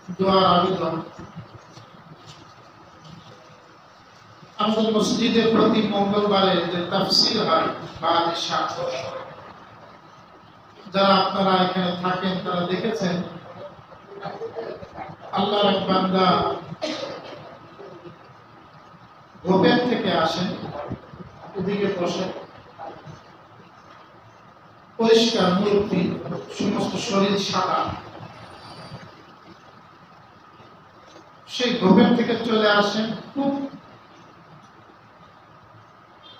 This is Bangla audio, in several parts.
দোয়ার আবেদন। আমাদের মসজিদে প্রতি মঙ্গলবারে যে তাফসীর হয় বাদ শাহ, যারা আপনারা এখানে থাকেন তারা দেখেছেন আল্লাহর এক বান্দা গোপেন থেকে আসেন, ওদিকে বসে পরিষ্কার মূর্তি, সমস্ত শরীর সাদা। সেই গোপেন থেকে চলে আসেন, খুব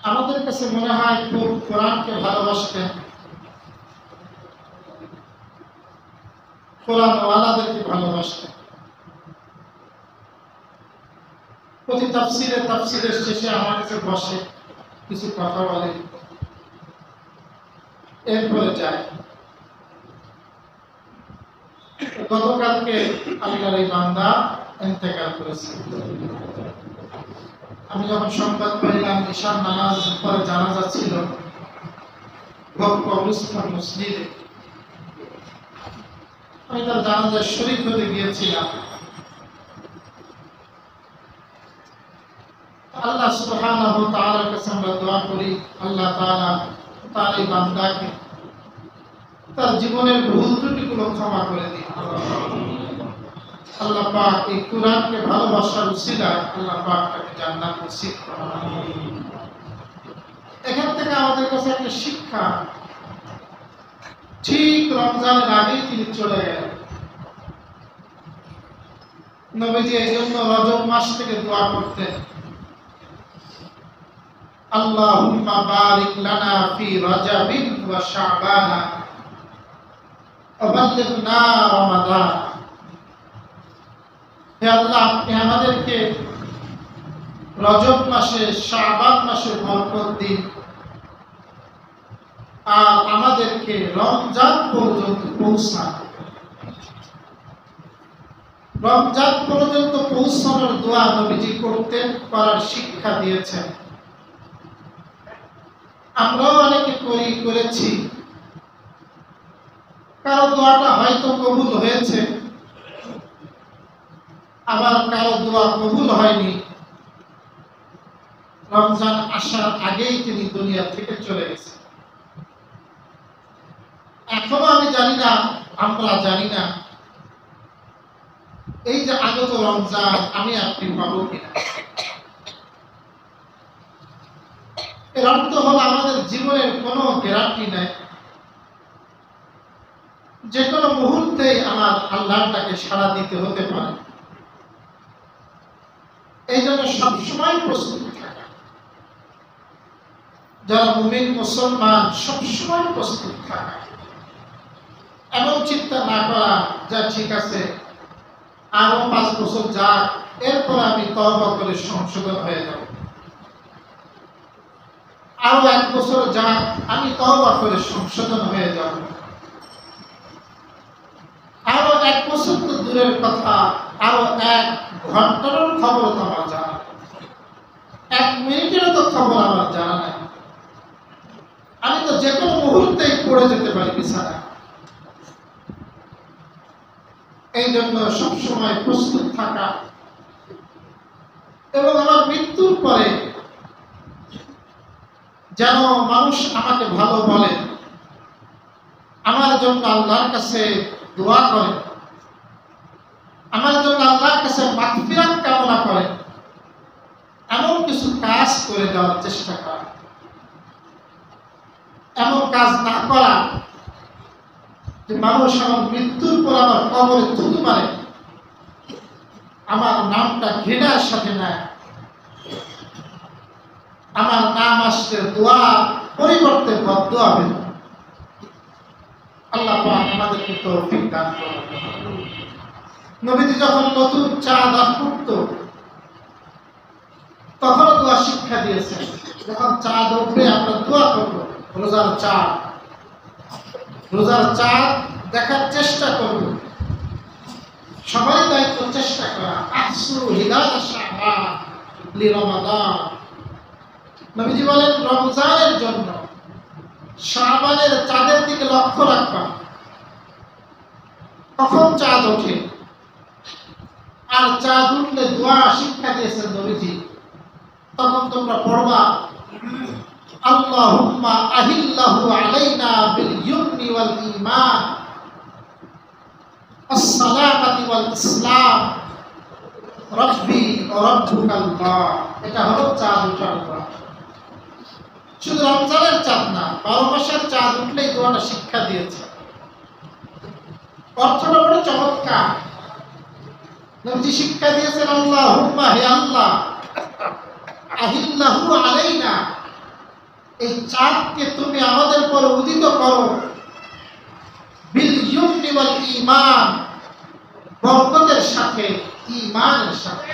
আমাদের কাছে মনে হয় খুব কোরআনকে ভালোবাসতেন, কোরআনওয়ালাদেরকে ভালোবাসতেন। প্রতি তাফসীরের শেষে আমার কাছে বসে, কিছু কথা বলে, এরপরে যায়। গতকালকে আল্লাহর এই বান্দা ইন্তেকাল করেছে। আমি যখন সংবাদ পেলাম ঈশার নামাজ পরে জানাজা ছিল কবরস্থান মসজিদে, আমি তার জানাজায় শরীক হতে গিয়েছিলাম। আল্লাহ সুবহানাহু ওয়া তাআলার কাছে আমরা দোয়া করি, আল্লাহ তাআলা তার এই বান্দাকে তার জীবনের ভুল ত্রুটিগুলো ক্ষমা করে দিন। আল্লাহ পাক এই কোরআনকে ভালোবাসার উসিলায় আল্লাহ পাক তাকে জান্নাত নসিব করুন। এখান থেকে আমাদের কাছে একটা শিক্ষা, ঠিক রমজানের আগেই তিনি চলে গেলেন। নবীজি এই জন্য রজব মাস থেকে দোয়া করতেন, আল্লাহুম্মা বারিক লানা ফি রাজাবিন ওয়া শাবানা ওয়া বাল্লিগনা রমাদান। হে আল্লাহ, আপনি আমাদেরকে রজব মাসে, শাবান মাসে বরকত দিন, আর আমাদেরকে রমজান পর্যন্ত পৌঁছান। রমজান পর্যন্ত পৌঁছানোর দোয়া নবীজি করতেন, করার শিক্ষা দিয়েছেন। আমরাও অনেকে করেছি, কারো দোয়াটা হয়তো কবুল হয়েছে, আবার কারো দোয়া কবুল হয়নি। রমজান আসার আগেই তিনি দুনিয়া থেকে চলে গেছেন। এখনো আমি জানি না, আমরা জানি না এই যে আগত রমজান আমি আপনি পাবো কিনা। এর অর্থ হলো আমাদের জীবনের কোনো গ্যারান্টি নাই, যে কোনো মুহূর্তে আমার আল্লাহটাকে সাড়া দিতে হতে পারে। এই জন্য সবসময় প্রস্তুত থাকা, যারা মুমিন মুসলমান সবসময় প্রস্তুত থাকা, এমন চিন্তা না করা যা ঠিক আছে আরো 5 বছর যাক, এরপর আমি তওবা করে সংশোধন হয়ে যাব, আরো 1 বছর যাক, আমি তওবা করে সংশোধন হয়ে যাব, আরো 1 বছর তো দূরের কথা, আরো 1 ঘন্টার খবর তো আমার জানা, 1 মিনিটের তো খবর আমার জানা নাই। আমি তো যে কোনো মুহূর্তেই পড়ে যেতে পারি বিছানায়। এই জন্য সবসময় প্রস্তুত থাকা, এবং আমার মৃত্যুর পরে যেন মানুষ আমাকে ভালো বলে, আমার জন্য আল্লাহর কাছে দোয়া করে, আমার জন্য আল্লাহর কাছে মাগফিরাত কামনা করে, এমন কিছু কাজ করে দেওয়ার চেষ্টা করা। এমন কাজ না করা যে মানুষ আমার মৃত্যুর পর আমার কবরে থুতু মারে, আমার নামটা ঘৃণার সাথে নেয়, আমার নাম আসলে দোয়া পরিবর্তে বদদোয়া হবে। আল্লাহ পাক আমাদেরকে তৌফিক দান করুন। নবীজি যখন নতুন চাঁদ উঠত তখন দোয়া শিক্ষা দিয়েছেন, যখন চাঁদ উঠবে আমরা দোয়া করব, রোজার চাঁদ দেখার চেষ্টা করব। সবাই দায়িত্ব চেষ্টা করা, আসু হিলাল শাবান লি রমাদান। নবীজি বলেন রমজানের জন্য শাবানের চাঁদের দিকে লক্ষ্য রাখবা, কখন চাঁদ ওঠে, আর চাঁদ উঠলে দোয়া শিক্ষা দিয়েছেন নবীজি, তখন তোমরা পড়বা আল্লাহুম্মা আহিল্লাহু আলাইনা বিল ইয়ুমনি ওয়াল ঈমান আসসালামাতি ওয়াল ইসলাম রব্বি ওয়া রাব্বুকাল্লাহ। এটা হলো চাঁদ ওঠার দোয়া। শুধু রমজানের চাঁদ না, 12 মাসের চাঁদ উঠলেই দোয়াটা শিক্ষা দিয়েছে। অর্থটা বড় চমৎকার। নবীজি শিক্ষা দিয়েছেন আল্লাহুম্মা, হে আল্লাহ, আহিল্লাহু আলাইনা, এই চাঁদকে তুমি আমাদের উপর উদিত করো, বিল ইয়ুমনি ওয়াল ঈমান, বরকতের সাথে, ঈমানের সাথে,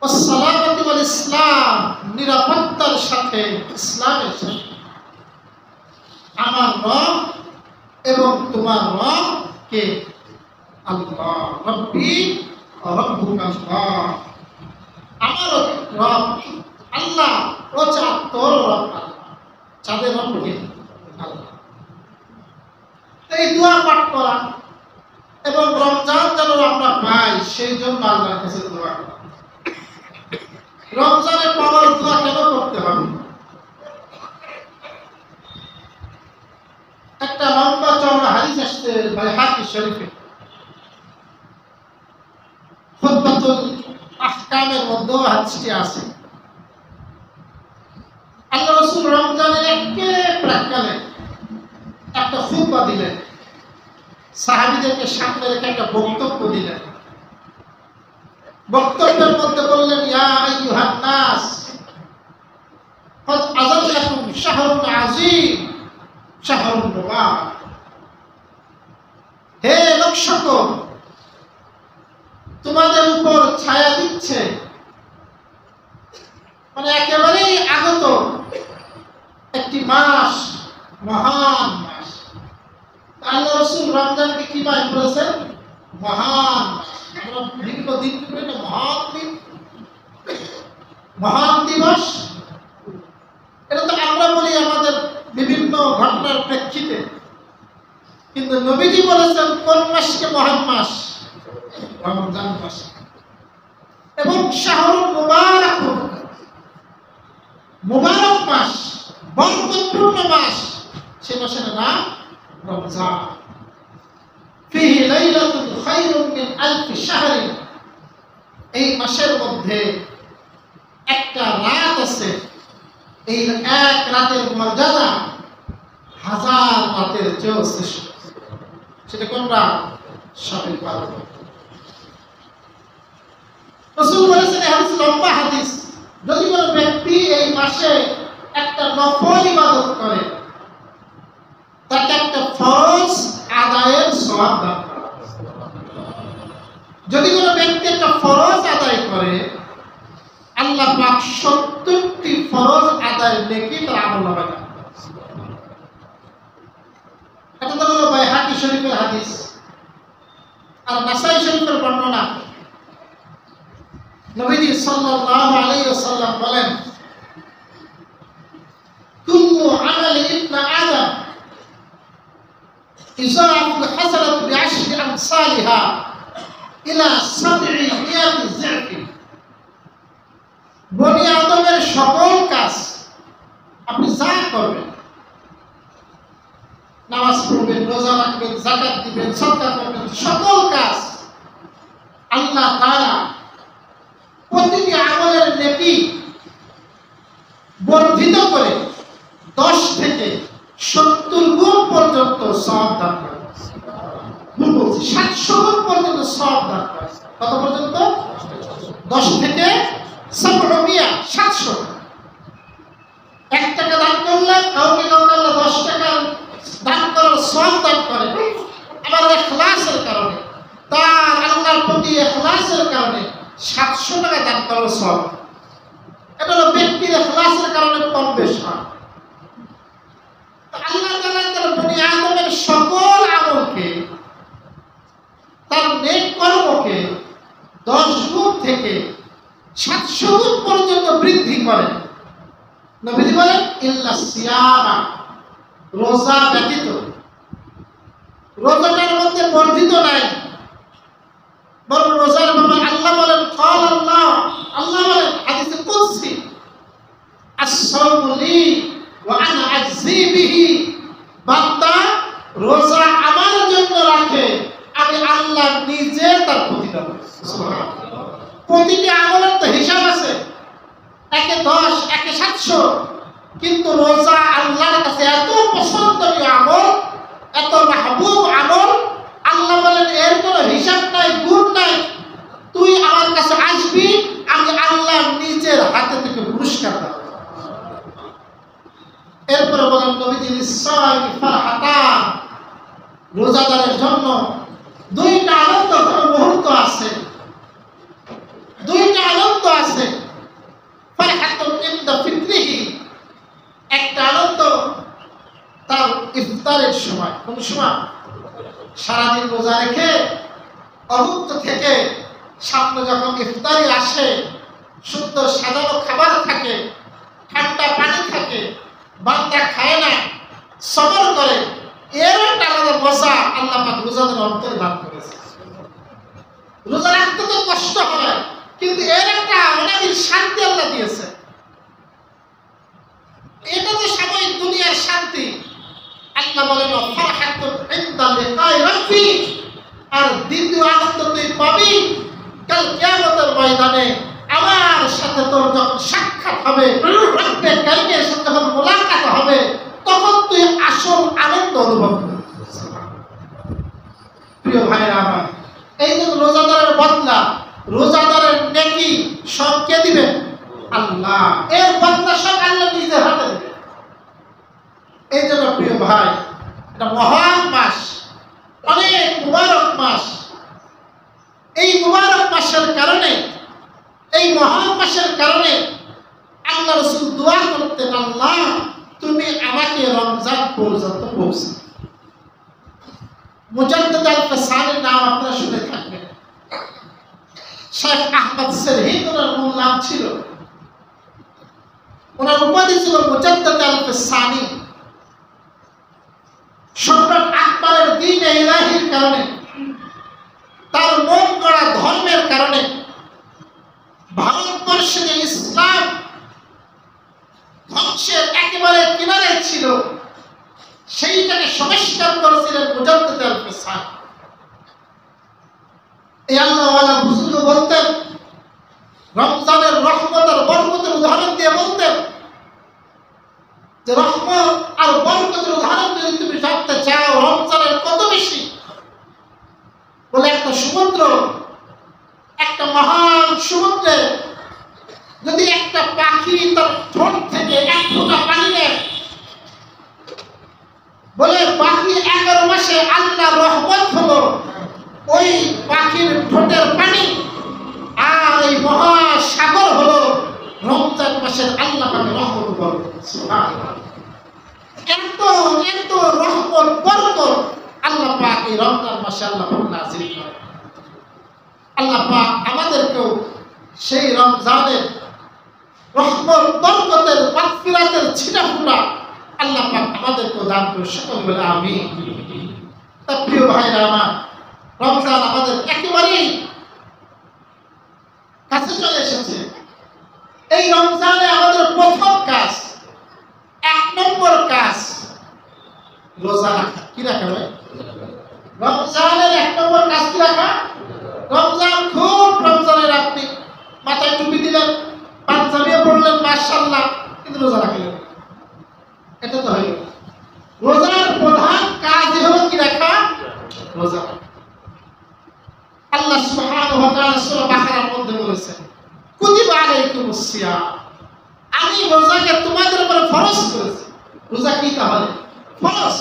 আসসালামাতি ওয়াল ইসলাম, নিরাপত্তার সাথে, ইসলামের সাথে। আমার রব এবং তোমার রব কে? আল্লাহ। রব্বি ওয়া রাব্বুকাল্লাহ, আমার রব আল্লাহ, ও চাঁদ তোর রব আল্লাহ, চাঁদের রব কে? আল্লাহ। এই দোয়া পাঠ করা এবং রমজান যেন আমরা পাই, সেই জন্য আল্লাহর কাছে দোয়া করা। রমজানে পাওয়ার দোয়া কেন করতে হবে? একটা লম্বা চওড়া হাদিস আসছে বাইহাকি শরীফে, খুতবাতুল আহকামের মধ্যে হাদিসটি আছে। আল্লাহ রাসূল রমজানের একেবারে প্রাক্কালে একটা খুতবা দিলেন, সাহাবীদেরকে সামনে রেখে একটা বক্তব্য দিলেন। বক্তব্যের মধ্যে বললেন, ইয়া আইয়ুহান নাস কদ আযাল্লাকুম শাহরুন আযীম শাহরুন মুবারাক। হে লোক সকল, তোমাদের উপর ছায়া দিচ্ছে, মানে একেবারেই আগত একটি মাস, মহান মাস। আল্লাহ রাসূল রমজানকে কি মাস বলেছেন? মহান মাস। আমরা বিভিন্ন দিন বলি না, মহান দিন, মহান দিবস। এটা তো আমরা বলি আমাদের বিভিন্ন ঘটনার প্রেক্ষিতে, কিন্তু নবীজি বলেছেন কোন মাসকে মহান মাস? রমজান মাস। এবং শাহরুল মুবারাক, মুবারক মাস, বরকতপূর্ণ মাস, সে মাসের নাম রমজান। ফিহি লাইলাতুন খায়রুম মিন আলফি শাহরিন, এই মাসের মধ্যে একটা রাত আছে, এই এক রাতের মর্যাদা 1000 রাতের চেয়েও শ্রেষ্ঠ। সেটা কোন রাত? শবে কদর। রাসূল বলেছেন, এই হাদিস লম্বা হাদিস, যদি কোনো ব্যক্তি এই মাসে একটা নফল ইবাদত করে, তাকে একটা ফরজ আদায়ের সওয়াব দান করা হবে। যদি কোনো ব্যক্তি একটা ফরজ আদায় করে, আল্লাহ পাক 70টি ফরজ আদায়ের নেকি তার আমলনামায় দান করেন। এটা তো হলো বাইহাকি শরীফের হাদিস। আর নাসাই শরীফের বর্ণনা, নবীজি সাল্লাল্লাহু আলাইহি ওয়াসাল্লাম বলেন, কুল্লু আমালি ইবনে আদম ইযাফুল হাসানাতু বিআশরি আমসালিহা ইলা 700 যিফ। বনি আদমের সকল কাজ আপনি যা করবেন, নামাজ পড়বেন, রোজা রাখবেন, যাকাত দিবেন, সদকা করবেন, সকল কাজ আল্লাহ তাআলা প্রতিটি আমলের নেকি বর্ধিত করে 10 থেকে 70 গুণ পর্যন্ত সওয়াব দান করে। 700 গুণ পর্যন্ত সওয়াব দান করে। কত পর্যন্ত? 10 থেকে 700। 1 টাকা দান করলে কাউকে আল্লাহ 10 টাকা দান করার সওয়াব দান করে। আবার ইখলাসের কারণে, তার আল্লাহর প্রতি ইখলাসের কারণে 700 টাকা দান করার সওয়াব। এটা হলো ব্যক্তির ইখলাসের কারণে কম বেশ হয়। আল্লাহ তাআলা তার বনি আদমের সকল আমলকে, তার নেক কর্মকে 10 গুণ থেকে 700 গুণ পর্যন্ত বৃদ্ধি করেন। নবীজি বলেন, ইল্লা সিয়ামা, রোজা ব্যতীত। রোজাটার মধ্যে বর্ধিত নাই, বরং সাওমু লি ওয়া আনা আজজি বিহি, বান্দা রোজা আমার জন্য রাখে, আমি আল্লাহ নিজে তার প্রতিদান দেব। সুবহানাল্লাহ। প্রতিটি আমলের তো হিসাব আছে, একে 10 একে 700, কিন্তু রোজা আল্লাহর কাছে এত পছন্দনীয় আমল, এত মাহবুব আমল, আল্লাহ বলেন এর কোনো হিসাব নাই, গুণ নাই, তুই আমার কাছে আসবি, আমি আল্লাহ নিজের হাতে থেকে পুরস্কার দেব। এরপরে বলেন নবীজি লিসাইমি ফারহাতান, রোজাদারের জন্য দুইটা আনন্দঘন মুহূর্ত আছে, দুইটা আনন্দ আছে। ফারহাতুন ইনদা ফিত্রিহি, একটা আনন্দ তার ইফতারের সময়। কোন সময়? সারাদিন রোজা রেখে অভুক্ত থেকে সামনে যখন ইফতারি আসে, সুন্দর সাজানো খাবার থাকে, ঠান্ডা পানি থাকে, বান্দা খায় না, সবর করে, এর একটা আলাদা মজা আল্লাহ পাক রোজাদের অন্তরে দান করেছে। রোজা রাখতে তো কষ্ট হয়, কিন্তু এর একটা অনাবিল শান্তি আল্লাহ দিয়েছে। এটা তো সাময়িক দুনিয়ার শান্তি। আল্লাহ বলেন ফারহাতুন ইনদা লিকাই রাব্বি, আর দ্বিতীয় আনন্দ তুই পাবি কাল কিয়ামতের ময়দানে আমার সাথে তোর যখন সাক্ষাৎ হবে, রব্বে কারিমের সাথে যখন মোলাকাত হবে, তখন তুই আসল আনন্দ অনুভব করবি। প্রিয় ভাইরা আমার, এই যে রোজাদারের বদলা, রোজাদারের নেকি সব কে দিবেন? আল্লাহ। এর বদলা সব আল্লাহ নিজের হাতে দিবেন। এই জন্য প্রিয় ভাই, এটা মহান মাস, অনেক মুবারক মাস। এই মুবারক মাসের কারণে, এই মহান মাসের কারণে আল্লাহ রাসূল দোয়া করতেন, আল্লাহ তুমি আমাকে রমজান পর্যন্ত পৌঁছে। মুজাদ্দিদ আল-ফাসানির নাম আপনারা শুনে থাকবেন। শেখ আহমদ সিরহিন ওনার মূল নাম ছিল, ওনার উপাধি ছিল মুজাদ্দিদ আল-ফাসানি। সম্রাট আকবরের দ্বীন-এ ইলাহির কারণে, তার মন গড়া ধর্মের কারণে ভারতবর্ষে যে ইসলাম ধ্বংসের একেবারে কিনারে ছিল, সেইটাকে সংস্কার করেছিলেন মুজাদ্দিদ আল-ফাসানি। এই আল্লাহওয়ালা বুজুর্গ বলতেন, রমজানের রহমত আর বরকতের উদাহরণ দিয়ে বলতেন যে রহমত আর বরকতের উদাহরণ যদি তুমি জানতে চাও রমজানের কত বেশি, বলে একটা সমুদ্র, একটা মহান সমুদ্রে যদি একটা পাখি তার ঠোঁট থেকে এক ফোঁটা পানি নেয়, বলে বাকি 11 মাসে আল্লাহর রহমত হলো ওই পাখির ঠোঁটের পানি, আর এই মহাসাগর হলো রমজান মাসের আল্লাহ পাকের রহমত বরকত। সুবহানাল্লাহ। এত এত রহমত বরকত আল্লাহ পাক এই রমজান মাসে আল্লাহ পাক নাযিল করেন। আল্লাহ পাক আমাদেরকেও সেই রমজানের রহমত বরকতের মাগফিরাতের ছিটাফোঁটা আল্লাহ পাক আমাদেরকেও দান করে, সকল বলে আমিন। তা প্রিয় ভাইরা আমার, রমজান আমাদের একেবারেই কাছে চলে এসেছে। এই রমজানে আমাদের প্রথম কাজ, 1 নম্বর কাজ রোজা রাখা। কি রাখা ভাই? রমজানের 1 নম্বর কাজ কি রাখা? রমজান খুব, রমজানের আপনি মাথায় টুপি দিলেন, পাঞ্জাবিও পড়লেন, মাশাআল্লাহ, কিন্তু রোজা রাখলেন, এটা তো হইল। রোজার প্রধান কাজই হলো কি রাখা? রোজা। আল্লাহ সুবহানাহু ওয়া তাআলা সূরা বাকারার মধ্যে বলেছেন, কুতিবা আলাইকুমুস সিয়াম, আমি রোজাকে তোমাদের উপর ফরজ করেছি। রোজা কি তাহলে? ফরজ।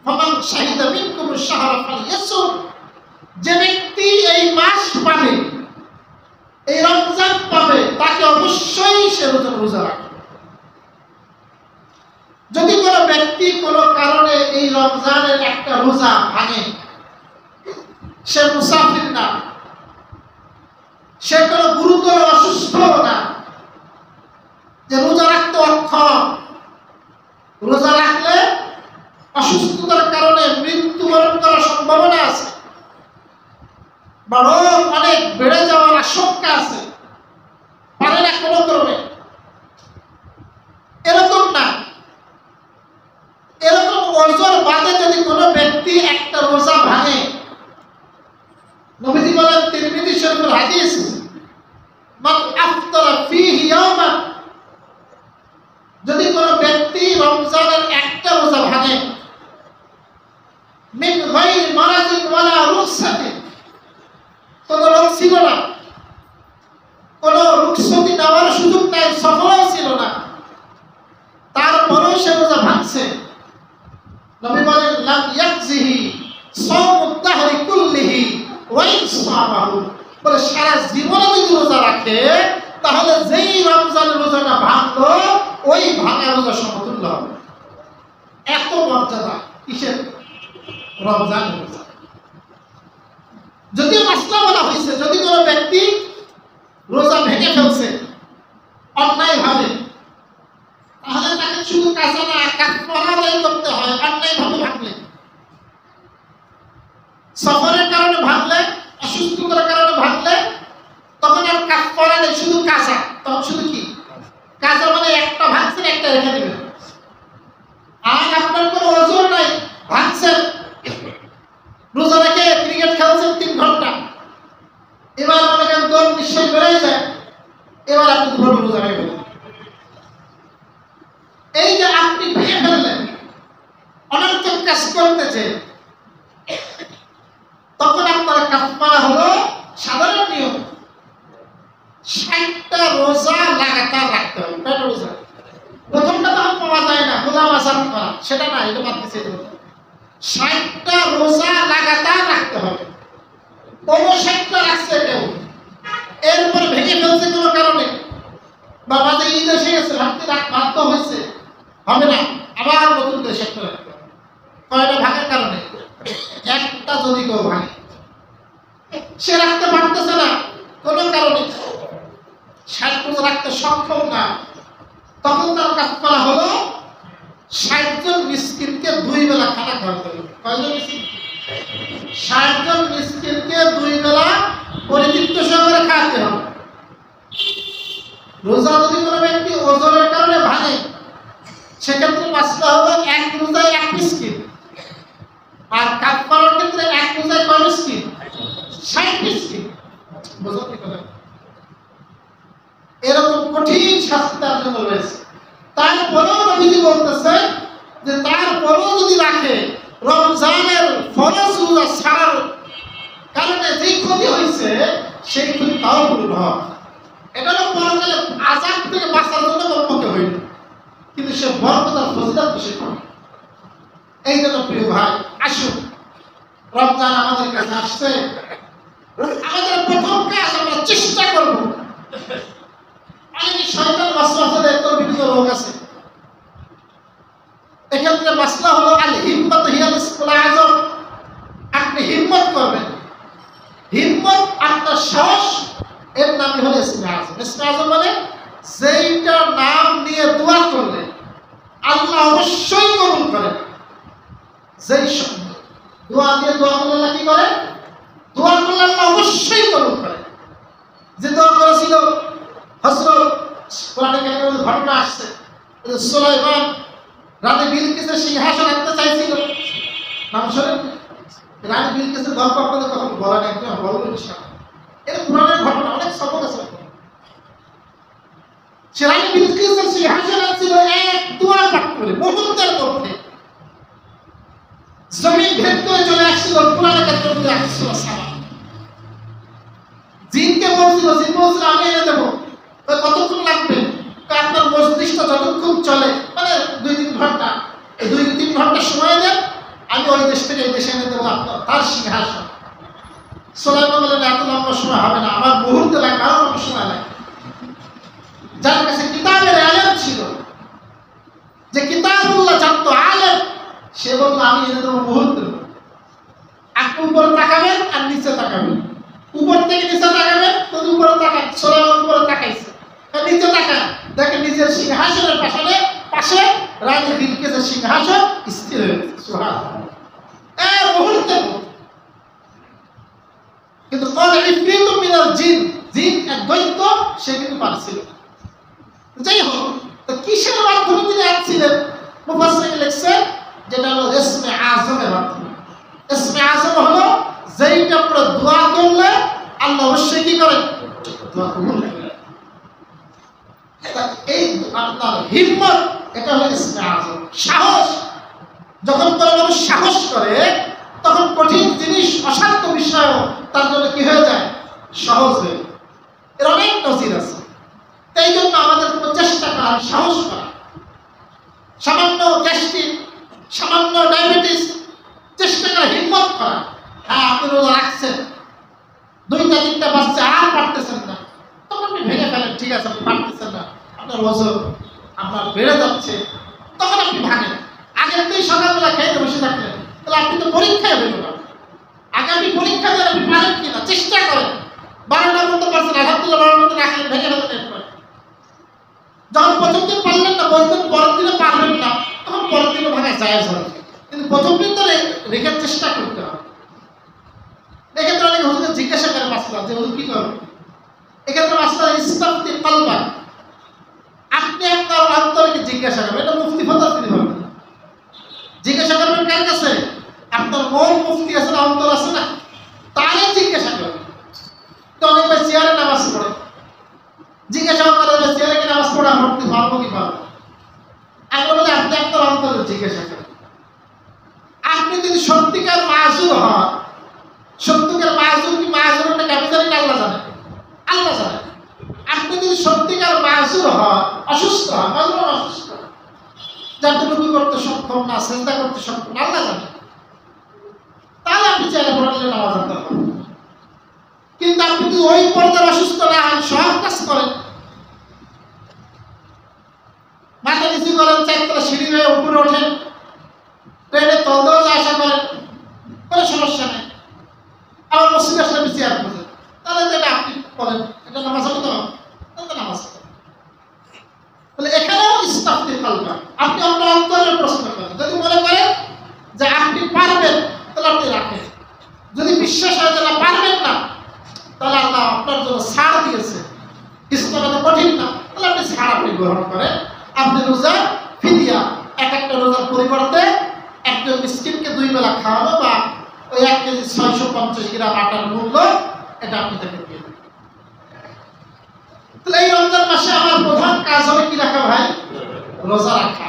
ফামান শাহিদা মিনকুমুশ শাহরা ফালইয়াসুম, যে ব্যক্তি এই মাস পাবে, এই রমজান পাবে, তাকে অবশ্যই সে রোজা রাখবে। যদি কোনো ব্যক্তি কোনো কারণে এই রমজানের একটা রোজা ভাঙে, সে মুসাফির না, সে কোনো গুরুতর অসুস্থ না, যে রোজা রাখতে অক্ষম, রোজা রাখলে অসুস্থতার কারণে মৃত্যুবরণ করার সম্ভাবনা আছে, বরং অনেক বেড়ে যাওয়ার আশঙ্কা আছে, পারে না কোনো ক্রমে, শরীফের হাদিস, মান আফতারা ফীহি ইয়াওমান, যদি কোনো ব্যক্তি রমজানের একটা রোজা ভাঙে, মিন গায়রি মারাদিন ওয়ালা রুখসাতিন, কোনো রোগ ছিল না, কোনো রুখসতি নেওয়ার সুযোগ নাই, সফলও ছিল না, তারপরেও সে রোজা ভাঙছে, নবী বলেন লাম ইয়াকজিহি সাওমুদ দাহরি কুল্লিহি ওয়া ইন সামাহু, বলে সারা জীবনে যদি রোজা রাখে তাহলে যেই রমজানের রোজাটা ভাঙলো ওই ভাঙা রোজা সমতুল্য হবে। এত মর্যাদা কিসের? রমজানের রোজা। যদিও মাসলা বলা হয়েছে, যদি কোনো ব্যক্তি রোজা ভেঙে ফেলছে অন্যায় ভাবে, তাহলে তাকে শুধু কাজা না কাফারা আদায় করতে হয়। অন্যায় ভাবে ভাঙলে, সফরের কারণে ভাঙলে, অসুস্থতার কারণে ভাঙলে, তখন আর কাফারা নেই, শুধু কাজা। তখন শুধু কি কাজা, মানে একটা ভাঙছেন একটা রেখে দেবেন। আর আপনার কোনো ওজোর নাই, ভাঙছেন, রোজা রেখে ক্রিকেট খেলছেন 3 ঘন্টা, এবার মনে করেন দম নিশ্চয় বেড়ে যায়, এবার আপনি দুপুরে রোজা রেখে ফেলেন। এই যে আপনি ভেঙে ফেললেন, অনর্থক কাজ করতেছে, তখন আপনার কাফারা হলো সাধারণ নিয়ম 60টা রোজা লাগাতার রাখতে হবে। কয়টা রোজা? প্রথমটা তখন পাওয়া যায় না, গোলাম আসাদ করা, সেটা না, এটা বাদ দিচ্ছে। 60টা রোজা লাগাতার রাখতে হবে। 59টা রাখছে কেউ, এরপর ভেঙে ফেলছে কোনো কারণে, বা মাঝে ঈদ এসে গেছে, ভাবতে বাধ্য হয়েছে, হবে না, আবার নতুন করে 60টা রাখতে হবে। কয়টা ভাঙার কারণে? একটা যদি কেউ ভাঙে, সে রাখতে পারতেছে না কোনো কারণে, 60 রোজা রাখতে সক্ষম না, তখন তার কাফারা হলো 60 জন মিসকিনকে 2 বেলা খানা খাওয়াতে হবে। কয়জন মিসকিন? 60 জন মিসকিনকে 2 বেলা পরিতৃপ্ত সহকারে খাওয়াতে হবে। রোজা যদি কোনো ব্যক্তি ওজনের কারণে ভাঙে, সেক্ষেত্রে মাসলা হলো 1 রোজায় 1 মিসকিন, আর কাফারার ক্ষেত্রে 1 রোজায় কয় মিসকিন? 60 মিসকিন। বুঝতে পারলেন? এরকম কঠিন শাস্তি তার জন্য রয়েছে। তারপরেও নবীজি বলতেছেন যে তারপরেও যদি রাখে, রমজানের ফরজ রোজা ছাড়ার কারণে যেই ক্ষতি হয়েছে সেই ক্ষতি তাও পূরণ হয়। এটা হলো পরকালে আযাব থেকে বাঁচার জন্য কর্মকে হইল, কিন্তু সে বরকত আর ফজিলত বেশি পাবে। এই জন্য প্রিয় ভাই, আসুন, রমজান আমাদের কাছে আসছে, আমাদের প্রথম কাজ আমরা চেষ্টা করব। অনেকে শয়তান ওয়াসওয়াসা দেয়, তোর বিভিন্ন রোগ আছে। এক্ষেত্রে মাসলা হলো আল হিম্মত হিয়াল ইসকুল আযম, আপনি হিম্মত করবেন। হিম্মত আপনার সাহস, এর নামই হলো ইসমে আযম। ইসমে আযম মানে যেইটা নাম নিয়ে দোয়া করলে আল্লাহ অবশ্যই কবুল করেন। যেই দোয়া দিয়ে দোয়া করলে আল্লাহ কি করে? দোয়া করলে আল্লাহ অবশ্যই কবুল করে। যে দোয়া করেছিল হযরত, কোরআনে কারিমে ঘটনা আসছে, সুলাইমান রানী বিলকিসের সিংহাসন আনতে চাইছিল, নাম শুনেন? রানী বিলকিসের গল্প আপনাদের কখনো বলা নেই, একদম বলবো ইনশাআল্লাহ। এটা কোরআনের ঘটনা, অনেক সবক আছে। সে রানী বিলকিসের সিংহাসন আনছিল এক দোয়া পাঠ করে, মুহূর্তের মধ্যে জমিন ভেদ করে চলে আসছিল, কোরআনের কারিমে আসছিল সামা। জিনকে বলছিল, জিন বলছিল আমি এনে দেবো। কতক্ষণ লাগবে? আপনার মস্তিষ্ক যতক্ষণ চলে, মানে 2-3 ঘন্টা, এই 2-3 ঘন্টা সময় দেন, আমি ওই দেশ থেকে এই দেশে এনে দেবো আপনার তার সিংহাসন। সুলাইমান বলেন এত লম্বা সময় হবে না, আমার মুহূর্তে লাগবে, আরো লম্বা সময় লাগবে। যার কাছে কিতাবের আলেম ছিল, যে কিতাবুল্লাহ জানতো, আলেম, সে বলল আমি এনে দেবো মুহূর্তে। আপনি উপরে তাকাবেন আর নিচে তাকাবেন, উপর থেকে নিচে তাকাবেন, তো উপরে তাকান। সুলাইমান উপরে তাকাইছে, নিচে তাকান, দেখেন নিজের সিংহাসনের পাশে রানী বিলকিসের সিংহাসন স্থির হয়ে গেছে। সুবহানাল্লাহ, মুহূর্তে। কিন্তু ক্বালা ইফরিতুম মিনাল জিন, জিন এক দৈত্য, সে কিন্তু পারছিল। যাই হোক, তো কিসের মাধ্যমে তিনি আসছিলেন? মুফাসসির লিখছেন যেটা হলো ইসমে আযমের মাধ্যমে। ইসমে আযম হলো যেইটা পরে দোয়া করলে আল্লাহ অবশ্যই কি করেন? দোয়া কবুল করেন। এই আপনার হিম্মত, এটা হলো ইসমে আযম, সাহস। যখন কোনো মানুষ সাহস করে তখন কঠিন জিনিস, অসাধ্য বিষয় তার জন্য কি হয়ে যায়? সহজ হয়ে। এর অনেক নজির আছে। এই জন্য আমাদের চেষ্টা করা, সাহস করা। সামান্য গ্যাস্ট্রিক, সামান্য ডায়াবেটিস, চেষ্টা করা, হিম্মত করা। হ্যাঁ, আপনি রোজা রাখছেন, 2-3টা বাচ্চা আর পারতেছেন না, তখন আপনি ভেঙে ফেলেন। ঠিক আছে, আপনি পারতেছেন না, আপনার ওজন আপনার বেড়ে যাচ্ছে, তখন আপনি ভাঙেন। আগের তুই সকালবেলা খেয়ে বসে থাকলেন, তাহলে আপনি তো পরীক্ষায় হইল না। আগে আপনি পরীক্ষা দেন, আপনি পারেন কিনা চেষ্টা করেন। 12টা পর্যন্ত পারছেন, আলহামদুলিল্লাহ, 12টার মধ্যে রাখলেন, ভেঙে ফেলেন। যখন প্রথম দিন পারলেন না, বলতেন পরের দিনে পারবেন না, তখন পরের দিনে ভাঙা জায়েজ হবে। কিন্তু প্রথম দিন তো রেখে চেষ্টা করতে হবে। এক্ষেত্রে অনেক হুজুরকে জিজ্ঞাসা করে মাসলা, যে হুজুর কি করবে? এক্ষেত্রে মাসলা ইস্তাফতি কলবা, আপনি আপনার অন্তরকে জিজ্ঞাসা করবেন। এটা মুফতি ফতোয়া দিতে পারবেন। জিজ্ঞাসা করবেন কার কাছে? আপনার মন মুফতি আছে না, অন্তর আছে না, তারে জিজ্ঞাসা করবেন। তো অনেক ভাই চেয়ারে নামাজ পড়ে, জিজ্ঞাসা করেন চেয়ারে কি নামাজ পড়া পড়তে পারবো কি পারবো? আমরা বলি আপনি আপনার অন্তরে জিজ্ঞাসা করেন। আপনি যদি সত্যিকার মাযুর হন, সত্যিকার মাযুর কি মাযুরটা আমি জানি না, আল্লাহ জানে, আল্লাহ জানে। আপনি যদি সত্যিকার মাযুর হন, অসুস্থ হন, মাযুর অসুস্থ, যাতে রুকু করতে সক্ষম না, সিজদা করতে সক্ষম না, আল্লাহ জানে, তাহলে আপনি চাইলে পড়লে নামাজ আনতে পারবেন। কিন্তু আপনি যদি ওই পর্যায়ে অসুস্থ না হন, সব কাজ করেন, মাথা নিচু করেন, 4তলা সিঁড়ি হয়ে উপরে ওঠেন, ট্রেনের তল দেওয়া যা আসা করেন, কোনো সমস্যা নেই। আবার মসজিদে আসলে আপনি চেয়ার করছেন, তাহলে যেটা আপনি বলেন এটা নামাজ হবে তো, তাহলে নামাজ হবে। তাহলে এখানেও ইস্তাফতি কলবা, আপনি আপনার অন্তরের প্রশ্ন করেন। যদি মনে করেন যে আপনি পারবেন, তাহলে আপনি রাখেন। যদি বিশ্বাস হয় যে না পারবেন না, তাহলে আল্লাহ আপনার জন্য ছাড় দিয়েছে, ইসলাম এত কঠিন না, তাহলে আপনি ছাড় আপনি গ্রহণ করেন। আপনি রোজা ফিদিয়া, একটা রোজার পরিবর্তে একজন মিসকিনকে 2 বেলা খাওয়ানো, বা ওই 1 কেজি 650 গ্রাম আটার মূল্য, এটা আপনি তাকে দিয়ে দেবেন। তাহলে এই রমজান মাসে আমার প্রধান কাজ হবে কি রাখা ভাই? রোজা রাখা।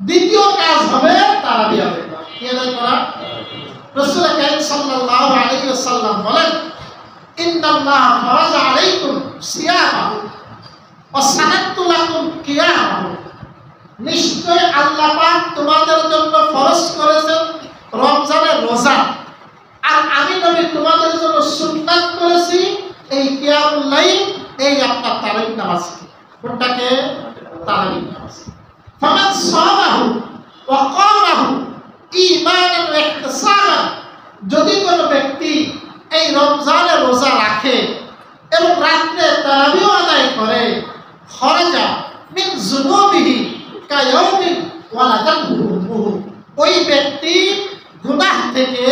দ্বিতীয় কাজ হবে তারাবি আদায় করা। কি আদায় করা? রাসূল কারীম সাল্লাল্লাহু আলাইহি ওয়াসাল্লাম বলেন, ইন্নাল্লাহা ফারাজা আলাইকুম সিয়ামাহু ওয়া সানাতু লাকুম কিয়ামাহু। নিশ্চয় আল্লাহ পাক তোমাদের জন্য ফরজ করেছেন রমজানের রোজা, আর আমি নবী তোমাদের জন্য সুন্নাত করেছি এই কিয়ামুল লাইল, এই আপনার তারাবি নামাজ। কোনটাকে? তারাবি নামাজ। ফামান সামাহু ওয়া কামাহু ঈমানান ওয়া ইহতিসাবান, যদি কোনো ব্যক্তি এই রমজানের রোজা রাখে এবং রাতে তারাবিও আদায় করে, খরাজা মিন যুনুবিহি কায়াউমিন ওয়ালাদাতহু উম্মুহু, ওই ব্যক্তি গুনাহ থেকে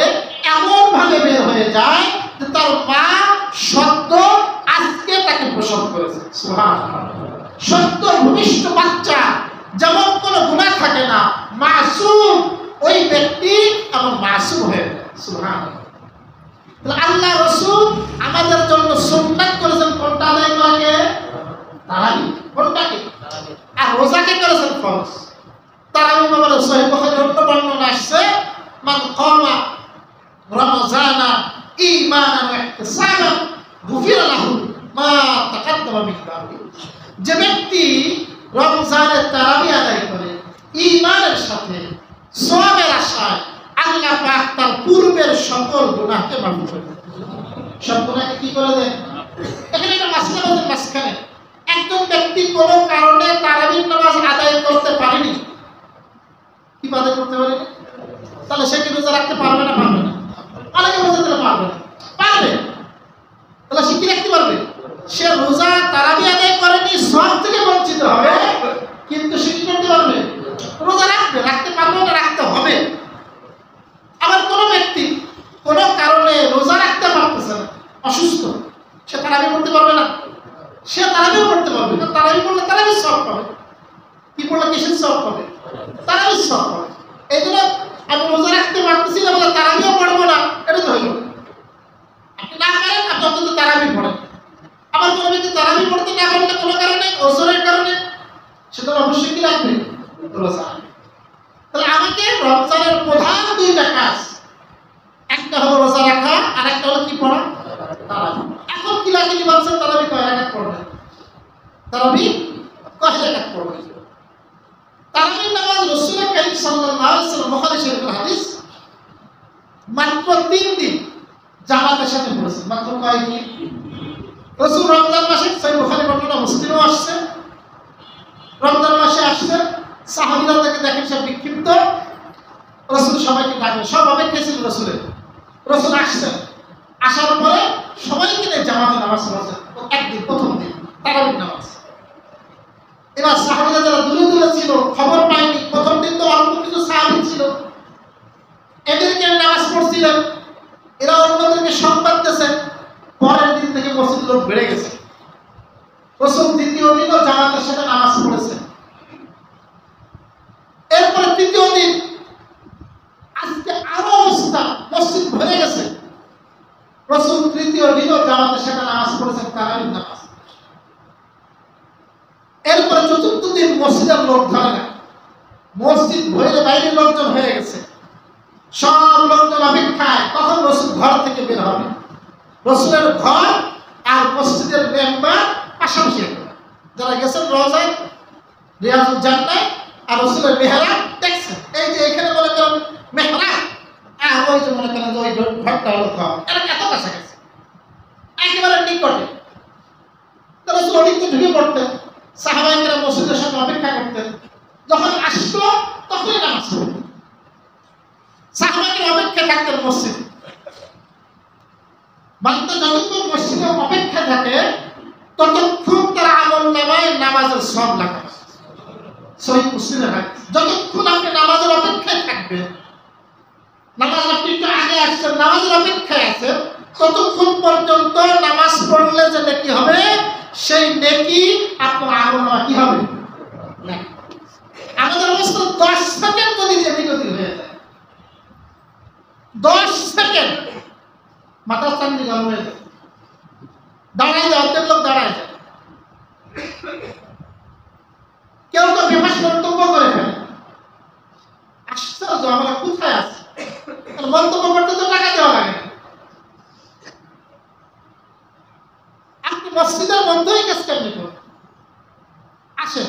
এমন ভাবে বের হয়ে যায় যে তার মা সদ্য আজকে তাকে প্রসব করেছে। সুবহানাল্লাহ। সদ্য ভূমিষ্ঠ বাচ্চা যেমন কোনো গুনাহ থাকে না, মাসুম, ওই ব্যক্তি আমার মাসুম হয়ে যায়। সুবহানাল্লাহ। আল্লাহ রাসূল আমাদের জন্য সুন্নাত করেছেন কোনটা আদায় করাকে? তারাবি। কোনটাকে? তারাবি। আর রোজাকে করেছেন ফরজ। তারাবি মানে সহিহ বুখারীর অন্য বর্ণনা আসছে, মান কামা রমজানা ঈমানান ওয়া ইহতিসাবান গুফিরা লাহু মা তাকাদ্দামা মিন যামবি। যে ব্যক্তি রমজানের তারাবি আদায় করে ঈমানের সাথে, সওয়াবের আশায়, আল্লাহ পাক তার পূর্বের সকল গুনাহকে মাফ করে দেন। সব গুনাহকে কি করে দেন? এখানে একটা মাসলা বলতে, মাসখানে একজন ব্যক্তি কোনো কারণে তারাবির নামাজ আদায় করতে পারেনি, কি আদায় করতে পারেনি, তাহলে সে কি রোজা রাখতে পারবে না? পারবে না। অনেকে বলতে তাহলে পারবে না, পারবে। তাহলে সে কি রাখতে পারবে? সে রোজা তারাবি আদায় করেনি, সওয়াব থেকে বঞ্চিত হবে, কিন্তু সে কি করতে পারবে? রোজা রাখবে। রাখতে পারবে না, রাখতে হবে। আবার কোনো ব্যক্তি কোনো কারণে রোজা রাখতে পারতেছে না, অসুস্থ, সে তারাবি করতে পারবে না? সে তারাবিও করতে পারবে। তারাবি করলে তারাবির সওয়াব পাবে। কি করলে কিসের সওয়াব পাবে? তারাবির সওয়াব পাবে। এই জন্য আমি রোজা রাখতে পারতেছি না বলে তারাবিও পড়বো না, এটা তো হইল। তারাবি পড়তে না পারলে কোনো কারণে, ওজনের কারণে, সেটা অবশ্যই কি রাখবে? রোজা। তাহলে আমাকে রমজানের প্রধান দুইটা কাজ, একটা হলো রোজা রাখা, আর একটা হলো কি পড়া? তারাবি। এখন কি লাগে বলছেন তারাবি কয় রাকাত পড়বেন? তারাবি কয় রাকাত পড়বেন? তারাবির নামাজ রাসূল কারীম সাল্লাল্লাহু আলাইহি ওয়াসাল্লাম, বুখারী শরীফের হাদিস, মাত্র 3 দিন জামাতের সাথে পড়েছেন। মাত্র কয় দিন? রাসূল রমজান মাসে, সহিহ বুখারী বর্ণনা, মুসলিমও আসছে, রমজান মাসে আসছেন, সাহাবীরা তাকে দেখেন সব বিক্ষিপ্ত, রাসূল সবাইকে ডাকলেন, সব অপেক্ষা ছিল রাসূলের। রাসূল আসছেন, আসার পরে সবাইকে নিয়ে জামাতে নামাজ পড়েছেন একদিন, প্রথম দিন তারাবির নামাজ। এবার সাহাবীরা যারা দূরে দূরে ছিল, খবর পায়নি, প্রথম দিন তো অল্প কিছু সাহাবী ছিল, এদেরকে নামাজ পড়ছিলেন, এরা অন্যদেরকে সংবাদ দিয়েছেন, পরের দিন থেকে মসজিদ লোক বেড়ে গেছে। রাসূল দ্বিতীয় দিনও জামাতের সাথে নামাজ পড়েছেন। এরপরে তৃতীয় দিন, আজকে আরো অবস্থা, মসজিদ ভরে গেছে, রাসূল তৃতীয় দিনও জামাতের সাথে নামাজ পড়েছেন, তারাবির নামাজ। এরপরে চতুর্থ দিন মসজিদের লোক ধরে না, মসজিদ ভরে বাইরের লোকজন হয়ে গেছে, সব লোকজন অপেক্ষায় কখন রাসূল ঘর থেকে বের হবে। রাসূলের ঘর আর মসজিদের মেম্বার পাশাপাশি, যারা গেছেন রওজায়, রিয়াজুল জান্নাহ আর রাসূলের মেহরাব দেখছেন, এই যে এখানে মনে করেন মেহরাব, আর ওই যে মনে করেন যে ওই ঘরটা হলো ঘর, এটা কত কাছাকাছি, একেবারে নিকটে। তো রাসূল ওদিকে ঢুকে পড়তেন, সাহাবায়ে মসজিদের সামনে অপেক্ষা করতেন, যখন আসতো তখনই নামাজ পড়তেন, সাহাবায়ে অপেক্ষা থাকতেন মসজিদে। বান্দা যতক্ষণ মসজিদে অপেক্ষা থাকে ততক্ষণ তার আমলনামায় নামাজের সওয়াব লেখা। সহিহ মুসলিমের হাদিস, যতক্ষণ আপনি নামাজের অপেক্ষায় থাকবেন, নামাজ আপনি একটু আগে আসছেন, নামাজের অপেক্ষায় আছেন, ততক্ষণ পর্যন্ত নামাজ পড়লে যে নেকি হবে, সেই নেকি আপনার আমলনামা কি হবে? আমাদের অবস্থা 10 সেকেন্ড যদি এদিক ওদিক হয়ে যায়, 10 সেকেন্ড মাথা চান্দি গরম হয়ে যায়, দাঁড়ায় যায়, অর্ধেক লোক দাঁড়ায় যায়, কেউ তো বেফাস মন্তব্য করে ফেলে। আশ্চর্য, আমরা কোথায় আছি? মন্তব্য করতে তো টাকা দেওয়া লাগে না। আপনি মসজিদের মধ্যেই কাজ কেমনি করুন, আসেন,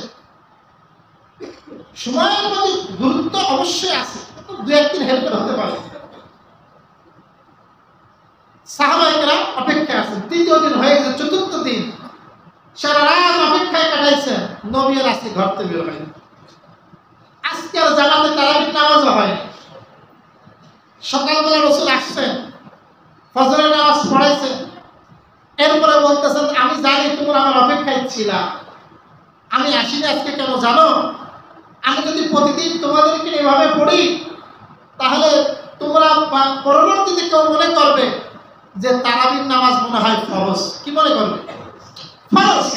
সময়ের প্রতি গুরুত্ব অবশ্যই আছে, দু একদিন হেল্পের হতে পারে। সাহাবায়েরা অপেক্ষায় আছেন, তৃতীয় দিন হয়ে গেছে, চতুর্থ দিন, সারা রাত অপেক্ষায় কাটাইছেন, নবী আর আজকে ঘর থেকে বের হয়নি। আজকে আর জামাতে তারাবির নামাজও হয়নি। সকালবেলা রাসূল আসছেন, ফজরের নামাজ পড়াইছেন, এরপরে বলতেছেন, আমি জানি তোমরা আমার অপেক্ষায় ছিলা, আমি আসিনি আজকে কেন জানো? আমি যদি প্রতিদিন তোমাদেরকে এভাবে পড়ি, তাহলে তোমরা পরবর্তীতে কেউ মনে করবে যে তারাবির নামাজ মনে হয় ফরজ। কি মনে করবে? ফরজ।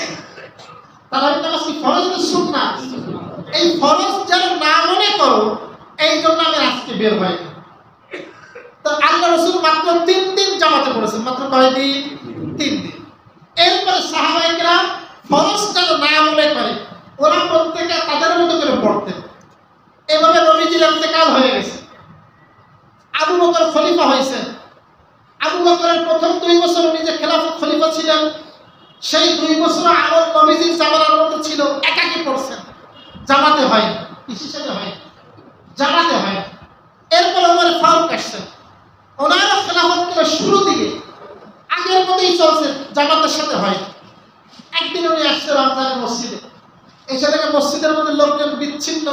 তারাবির নামাজ কি ফরজ না সুন্নাহ? এই ফরজ যেন না মনে করো, এই জন্য আমি আজকে বের হই। তো আল্লাহ রাসূল মাত্র 3 দিন জামাতে পড়েছেন, মাত্র কয় দিন? 3 দিন। এরপরে সাহাবায়ে কেরাম ফরজ যেন না মনে করে, ওরা প্রত্যেকে তাদের মতো করে পড়তেন। এভাবে নবীজির ইন্তেকাল হয়ে গেছে, আবু বকর খলিফা হয়েছেন। আবু বকরের প্রথম 2 বছর উনি যে খেলাফত খলিফা ছিলেন, সেই 2 বছর আমল নবীজির জামানার মতো ছিল, একাকী পড়ছেন, জামাতে হয়, বিশেষে হয়, জামাতে হয়। এরপর ওমর ফারুক আসছেন, ওনারও খেলাফত কালের শুরু দিকে আগের মতোই চলছে, জামাতের সাথে হয়। একদিন উনি আসছে রমজানের মসজিদে, এসে থেকে মসজিদের মধ্যে লোকজন বিচ্ছিন্ন,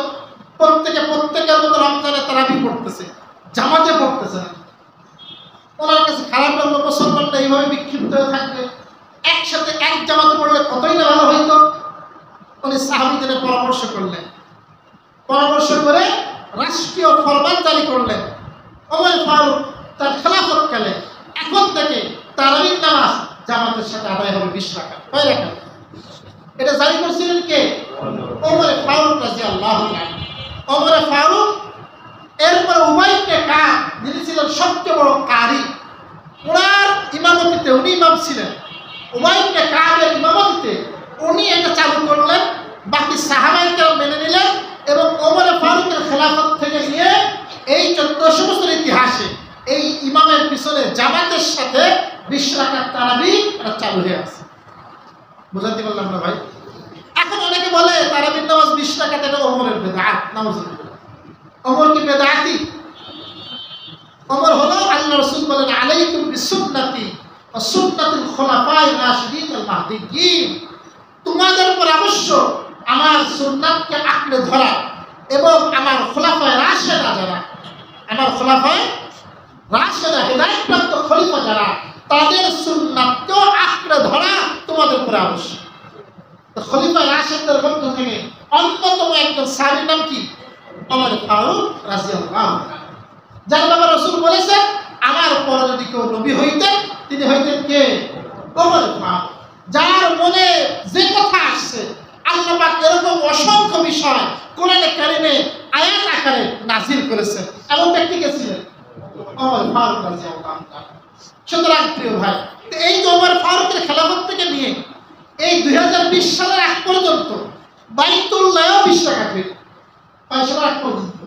প্রত্যেকের মতো রমজানে তারাবি পড়তেছে, জামাতে পড়তেছে না। ওনার কাছে খারাপ লাগলো, মুসলমানরা এইভাবে বিক্ষিপ্ত হয়ে থাকবে, একসাথে এক জামাতে পড়লে কতই না ভালো হইতো। উনি সাহাবীদের পরামর্শ করলেন, পরামর্শ করে রাষ্ট্রীয় ফরমান জারি করলেন। ওমর ফারুক তার খেলাফত কালে এখন থেকে তারাবির নামাজ জামাতের সাথে আদায় হবে 20 রাকাত। কয় রাকাত? এটা জারি করেছিলেন কে? ওমর ফারুক রাদিয়াল্লাহু আনহু। ওমর ফারুক, এরপর উবাই ইবনে কাব, যিনি ছিলেন সবচেয়ে বড় কারি, ওনার ইমামতিতে, উনি ইমাম ছিলেন, উবাই ইবনে কাবের ইমামতিতে উনি এটা চালু করলেন, বাকি সাহাবায়ে কেরাম মেনে নিলেন এবং ওমর ফারুকের খেলাফত থেকে নিয়ে এই 1400 বছর ইতিহাসে এই ইমামের পিছনে জামাতের সাথে 20 রাকাত তারাবি এটা চালু হয়ে আছে। বুঝাতে পারলাম না ভাই? এখন অনেকে বলে তারাবির নামাজ 20 রাকাত এটা ওমরের বিদআত। নাউজুবিল্লাহ। ওমর কি বিদআতি? ওমর হলো আল্লাহ রাসূল বলেন আলাইকুম বিসুন্নতি ওয়া সুন্নাতুল খুলাফায়ে রাশিদিন আল মাহদিয়্যিন, তোমাদের উপর অবশ্যক আমার সুন্নাতকে আঁকড়ে ধরা এবং আমার খোলাফায়ে রাশিদা যারা, আমার খোলাফায়ে রাশিদা হেদায়েতপ্রাপ্ত খলিফা যারা, তাদের সুন্নাতকে আঁকড়ে ধরা তোমাদের উপর আবশ্যক। তো খলিফা রাশিদদের মধ্য থেকে অন্যতম একজন সাহাবীর নাম কি? ওমর ফারুক রাদিয়াল্লাহু আনহু, যার ব্যাপারে রাসূল বলেছেন আমার পরে যদি কেউ নবী হইতেন তিনি হইতেন কে? ওমর ফারুক। যার মনে যে কথা আসছে আল্লাহ পাক এরকম অসংখ্য বিষয় কোরআনে কারিমে আয়াত আকারে নাযিল করেছেন, এমন ব্যক্তি কে ছিলেন? ওমর ফারুক রাদিয়াল্লাহু আনহু। সুতরাং প্রিয় ভাই, এই যে ওমর ফারুকের খেলাফত থেকে নিয়ে এই 2020 সালের আগ পর্যন্ত বাইতুল্লাহ 20 টাকা হইল। 5 সালের আগ পর্যন্ত,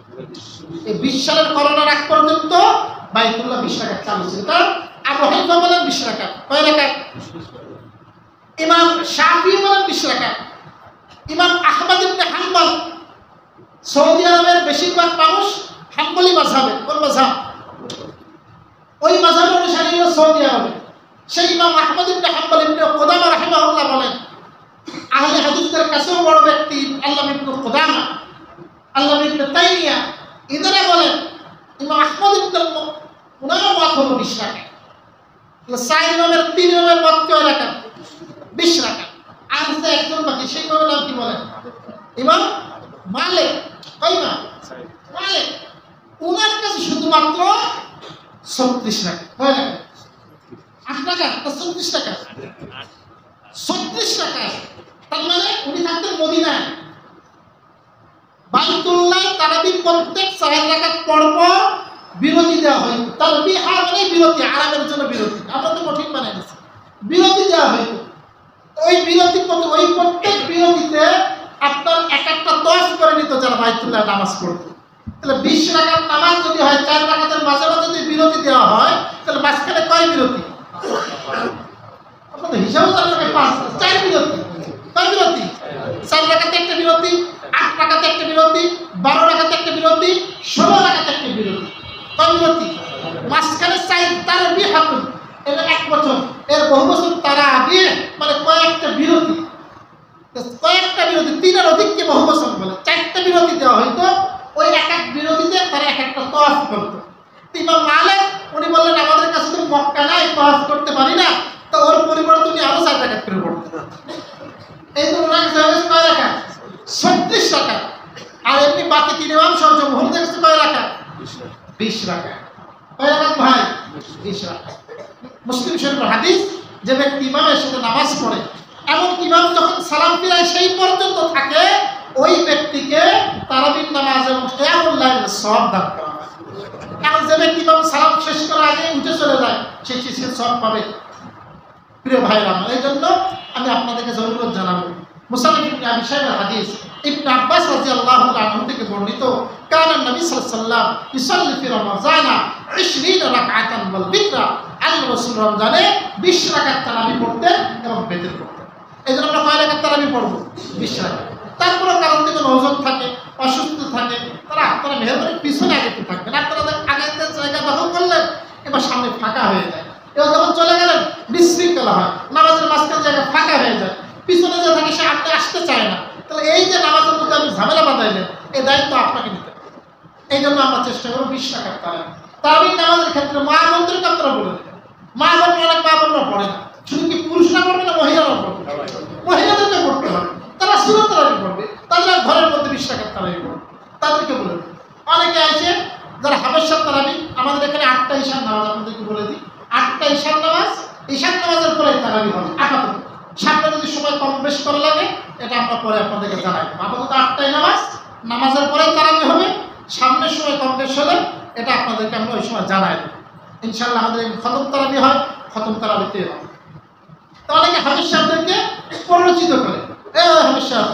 এই 20 সালের করোনার আগ পর্যন্ত বাইতুল্লাহ 20 টাকা চালু ছিল। কারণ আবু হানিফা বলেন 20 টাকা, কয় রাকাত? ইমাম শাফিঈ বলেন 20 রাকাত। ইমাম আহমদ ইবনে হাম্বল, সৌদি আরবের বেশিরভাগ মানুষ হাম্বলি মাযহাবের, কোন মাযহাব? ওই মাযহাবের অনুসারী হলো সৌদি আরবে। সেই ইমাম আহমদ ইবনে হাম্বল ইবনে কুদামা রাহিমাহুল্লাহ বলেন, আহলে হাদিসদের কাছেও বড় ব্যক্তি আল্লামা ইবনে কুদামা, আল্লামা ইবনে তাইমিয়া, এনারা বলেন ইমাম আহমদ ইবনে ওনার মত হলো 20 রাকাত। সাইদ ইমামের 3 ইমামের মত কয় রাকাত? 20 রাকাত। আর যে একজন বাকি সেই ইমামের নাম কি বলেন? ইমাম মালিক। কয় না? মালিক। ওনার কাছে শুধুমাত্র 36 রাকাত। কয় রাকাত? 8 টাকা না 36 টাকা? 36 টাকা। তার মানে উনি থাকতেন মদিনায়। বাইতুল্লাহ তারাবি প্রত্যেক 4 রাকাত পর পর বিরতি দেওয়া হয়। তারাবি আর মানে বিরতি, আরামের জন্য বিরতি। আমরা তো কঠিন বানাই দিচ্ছি। বিরতি দেওয়া হয়। ওই বিরতি ওই প্রত্যেক বিরতিতে আপনার এক একটা তওয়াফ করে নিত যারা বাইতুল্লাহ নামাজ পড়তো। তাহলে 20 রাকাত নামাজ যদি হয়, 4 রাকাতের মাঝে মাঝে যদি বিরতি দেওয়া হয়, তাহলে মাঝখানে কয় বিরতি? আপনাদের হিসাব জানেন? 4 বিরতি। কয় বিরতি? 4 রাকাতে একটা বিরতি, 8 রাকাতে একটা বিরতি, 12 রাকাতে একটা বিরতি, 16 রাকাতে একটা বিরতি। কয় বিরতি? মাঝখানে 4 তারাবি হাতুন, এটা 1 বছর, এর বহু বছর তারাবি মানে কয়েকটা বিরতি। কয়েকটা বিরতি, 3 এর অধিককে বহু বছর বলে। 4টা বিরতি দেওয়া হয়তো, ওই এক এক বিরতিতে তারা এক একটা তওয়াফ করতো। ইমাম মালিক উনি বললেন আমাদের কাছে তো মক্কা নাই, তওয়াফ করতে পারি না, তো ওর পরিবর্তে উনি আরো 4 রাকাত করে পড়তেন। এই তো ওনার কাছে কয় রাকাত? 36 রাকাত। আর এমনি বাকি 3 ইমাম সহ জমহুরদের কাছে কয় রাকাত? 20 রাকাত। কয় রাকাত ভাই? 20 রাকাত। মুসলিম শরীফের হাদিস, যে ব্যক্তি ইমামের সাথে নামাজ পড়ে এবং ইমাম যখন সালাম ফিরায় সেই পর্যন্ত থাকে, ওই ব্যক্তিকে তারাবির নামাজ এবং কিয়ামুল লাইলের সওয়াব দান করা হয়। কারণ যে ব্যক্তি ইমাম সালাম শেষ করার আগে উঠে চলে যায়, সে সওয়াব পাবে। প্রিয় ভাইরা আমার, এই জন্য আমি আপনাদেরকে জরুরত জানাবো, মুসান্নিফ ইবনে আবি শাইবার হাদিস ইবনে আব্বাস রাদিয়াল্লাহু আনহু থেকে বর্ণিত, কানা নবী সাল্লাল্লাহু আলাইহি ওয়াসাল্লাম ইসাল্লি ফি রমাযানা 20 রাকাতান ওয়াল বিতরা, আল্লাহ রাসূল রমজানে 20 রাকাত তারাবি পড়তেন এবং বেতর পড়তেন। এইজন্য আমরা কয় রাকাত তারাবি পড়ব? 20 রাকাত। তারপরে কারণ থেকে ওজন থাকে, অসুস্থ থাকে, তারা আপনারা মেহরবানি পিছনে আগে থাকবেন। আপনারা আগে জায়গা দখল করলেন, এবার সামনে ফাঁকা হয়ে যায়। এবার যখন চলে গেলেন বিশৃঙ্খলা হয়, নামাজের মাঝখানে জায়গা ফাঁকা হয়ে যায়, পিছনে যে থাকে সে আপনি আসতে চায় না। তাহলে এই যে নামাজের মধ্যে আপনি ঝামেলা বাঁধাইলেন, এই দায়িত্ব আপনাকে নিতে হবে। এই জন্য আমরা চেষ্টা করবো 20 রাকাত তারাবি। তারাবির নামাজের ক্ষেত্রে মা বোনদেরকে আপনারা বলে দেবেন। মা বোন অনেক মা বোনরা পড়ে না, শুধু কি পুরুষরা পড়বে না মহিলারা পড়বে? মহিলাদেরকে পড়তে হবে, তারা সুন্নত তারাবি পড়বে, তাদের ঘরের মধ্যে 20 রাকাত তারাবি পড়বে, তাদেরকে বলে দেবেন। অনেকে আছে যারা হাবেশার তারাবি, আমাদের এখানে 8টা ঈশার নামাজ, আপনাদেরকে বলে দিই 8টা ঈশার নামাজ, ঈশার নামাজের পরে তারাবি হবে আপাতত। সামনে যদি সময় কম বেশ করা লাগে এটা আমরা পরে আপনাদেরকে জানাই। আপাতত 8টাই নামাজ, নামাজের পরে তারাবি হবে, সামনের সময় কম বেশ হলে এটা আপনাদেরকে আমরা ওই সময় জানাই দেব। ইনশাআল্লাহ আমাদের খতম তারাবি হয়, খতম তারাবিতে হবে। তা অনেকে হাফেজ সাহেবদেরকে প্ররোচিত করে, হাফেজ সাহেব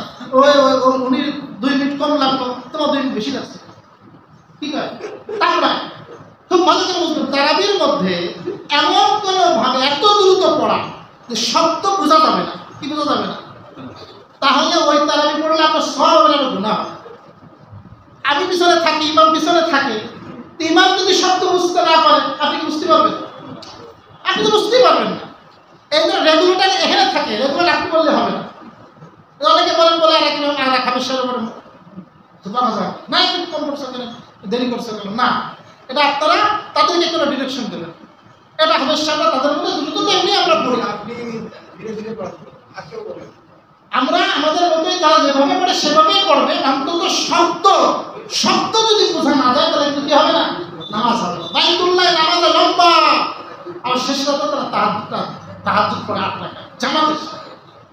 উনি 2 মিনিট কম লাগলো, তোমার 2 মিনিট বেশি লাগছে, ঠিক আছে। তারপরে খুব ভালো করে বুঝতে, তারাবির মধ্যে এমন কোনো ভাবে এত দ্রুত পড়া যে শব্দ বোঝা যাবে না, কি বোঝা যাবে না, তাহলে ওই তারাবি পড়লে আপনার সব গুনাহ হবে। আমি পিছনে থাকি, ইমাম পিছনে থাকে, ইমাম যদি শব্দ বুঝতে না পারে আপনি কি বুঝতে পারবেন? আপনি তো বুঝতেই পারবেন না। এই জন্য রেগুলেটার এখানে থাকে, রেগুলার আপনি বললে হবে না। অনেকে বলেন বলে আর একদম আর হাফেজ সাহেবের উপরে না একটু কম করছে কেন, দেরি করছে কেন, না, এটা আপনারা তাদেরকে কোনো ডিরেকশন দেবেন। এটা হাফেজ সাহেবরা তাদের মধ্যে দ্রুত তো এমনি আমরা পড়ি, আপনি ধীরে ধীরে পড়েন, আমরা আমাদের মতোই তারা যেভাবে পড়ে সেভাবেই পড়বে। অন্তত শব্দ যদি বোঝা না যায় তাহলে কি হবে না, নামাজ হবে না। বাইতুল্লাহ নামাজে লম্বা, আর শেষ রাতে তারা তাহাজ্জুদ পড়ে 8 রাকাত জামাতে।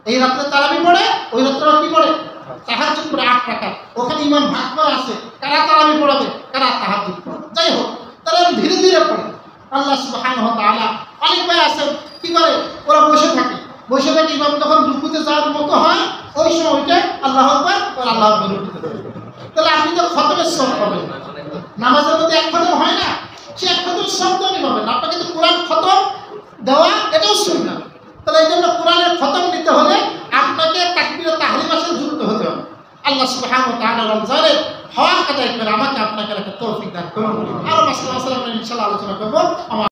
এই রাত্রে তারাবি পড়ে, ওই রাত্রে কি পড়ে, তাহাজ্জুদ পড়ে 8 রাকাত। ওখানে ইমাম ভাগ করা আছে কারা তারাবি পড়াবে, কারা তাহাজ্জুদ পড়াবে। যাই হোক, তারা ধীরে ধীরে পড়ে। আল্লাহ সুবহানাহু ওয়া তাআলা অনেক ভাই আছেন কি করে, ওরা বসে থাকে ইমাম যখন রুকুতে যাওয়ার মতো হয় ওই সময় ওইটা আল্লাহু আকবার আর আল্লাহু আকবার রুকুতে যাবে। তাহলে আপনি তো খতমের সওয়াব পাবেন। নামাজের মধ্যে এক খতম হয় না, সে এক খতম শব্দ আপনি পাবেন। আপনাকে তো কোরআন খতম দেওয়া এটাও সুন্নাহ। তাহলে এই জন্য কোরআনের খতম নিতে হলে আপনাকে তাকবীরে তাহরিমার সাথে যুক্ত হতে হবে। আল্লাহ সুবহানাহু ওয়া তাআলা রমজানের হক আদায় করে আমাকে আপনাকে একটা তৌফিক দান করুন। আরো মাসলা আমরা ইনশাআল্লাহ আলোচনা করব।